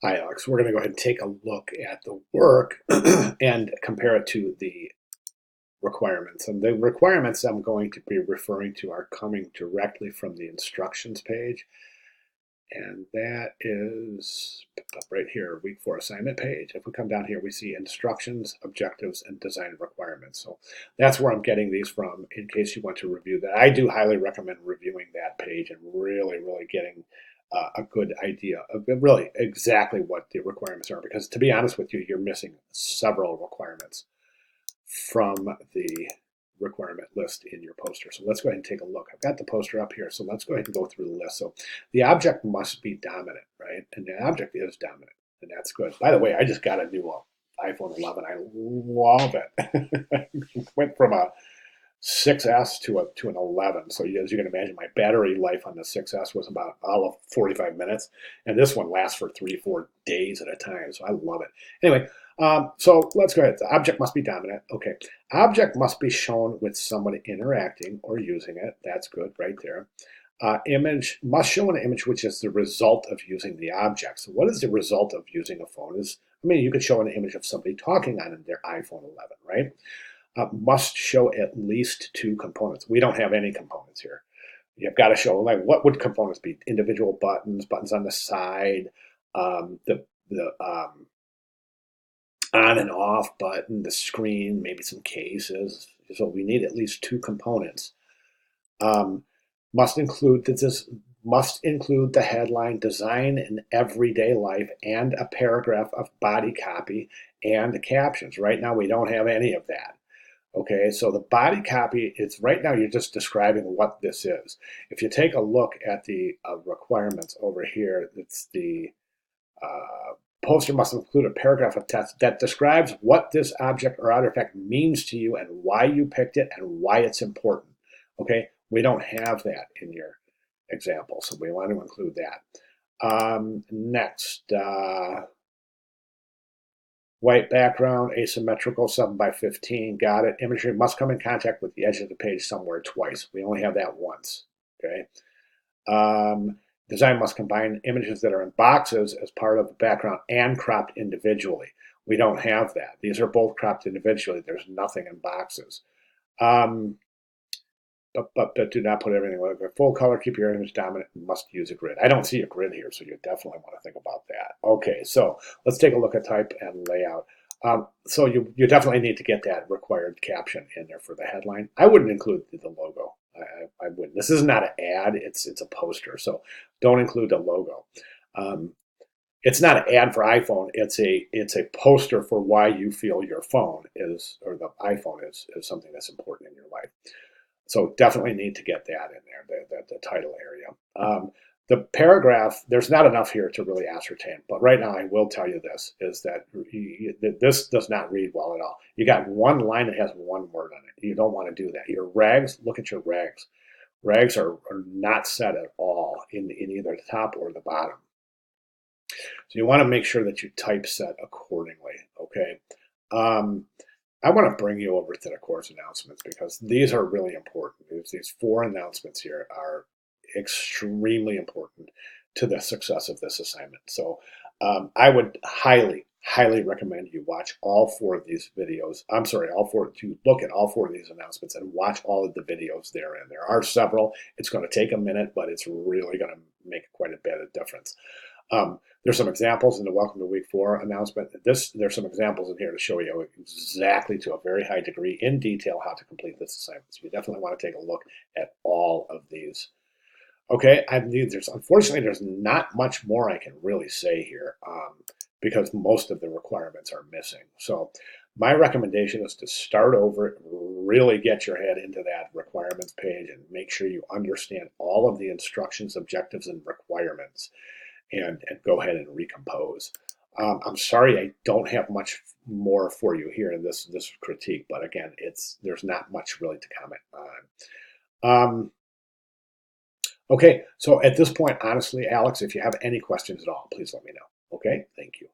Hi, Alex. We're going to go ahead and take a look at the work and compare it to the requirements. And the requirements I'm going to be referring to are coming directly from the instructions page. And that is right here, week 4 assignment page. If we come down here, we see instructions, objectives, and design requirements. So that's where I'm getting these from in case you want to review that. I do highly recommend reviewing that page and really, really getting a good idea of really exactly what the requirements are. Because to be honest with you, you're missing several requirements from the requirement list in your poster. So let's go ahead and take a look. I've got the poster up here, so let's go ahead and go through the list. So the object must be dominant, right? And the object is dominant, and that's good. By the way, I just got a new iPhone 11. I love it. Went from a 6S to an 11. So as you can imagine, my battery life on the 6S was about all of 45 minutes, and this one lasts for 3-4 days at a time. So I love it. Anyway, so let's go ahead. The object must be dominant. Okay. Object must be shown with somebody interacting or using it. That's good right there. Image must show an image which is the result of using the object. So what is the result of using a phone? I mean, you could show an image of somebody talking on their iPhone 11, right? Must show at least 2 components. We don't have any components here. You've got to show, like, what would components be? Individual buttons, buttons on the side, the on and off button, the screen, maybe some cases. So we need at least 2 components. Must include the headline, design in everyday life, and a paragraph of body copy and captions. Right now, we don't have any of that. Okay, so the body copy, it's right now you're just describing what this is. If you take a look at the requirements over here, it's the poster must include a paragraph of text that describes what this object or artifact means to you and why you picked it and why it's important. Okay, we don't have that in your example, so we want to include that. Next, white background, asymmetrical, 7 by 15, got it. Imagery must come in contact with the edge of the page somewhere twice. We only have that once, okay? Design must combine images that are in boxes as part of the background and cropped individually. We don't have that. These are both cropped individually. There's nothing in boxes. But do not put everything like full color. Keep your image dominant. Must use a grid. I don't see a grid here, so you definitely want to think about that. Okay, so let's take a look at type and layout. So you definitely need to get that required caption in there for the headline. I wouldn't include the logo. I wouldn't. This is not an ad. It's a poster, so don't include the logo. It's not an ad for iPhone. It's a poster for why you feel your phone is, or the iPhone is something that's important in your life. So definitely need to get that in there, the title area. The paragraph, there's not enough here to really ascertain, but right now I will tell you this, is that this does not read well at all. You got one line that has one word on it. You don't want to do that. Your rags, look at your rags. Rags are not set at all in either the top or the bottom. So you want to make sure that you typeset accordingly, okay? I want to bring you over to the course announcements because these are really important. These 4 announcements here are extremely important to the success of this assignment. So I would highly recommend you watch all 4 of these videos. I'm sorry, to look at all 4 of these announcements and watch all of the videos therein. There are several. It's going to take a minute, but it's really going to make quite a bit of difference. There's some examples in the Welcome to Week 4 announcement. There's some examples in here to show you exactly, to a very high degree, in detail, how to complete this assignment. So you definitely want to take a look at all of these. Okay, unfortunately, there's not much more I can really say here because most of the requirements are missing. So my recommendation is to start over, really get your head into that requirements page and make sure you understand all of the instructions, objectives, and requirements. And go ahead and recompose. I'm sorry I don't have much more for you here in this critique, but again, there's not much really to comment on. Okay, so at this point, honestly, Alex, if you have any questions at all, please let me know. Okay, thank you.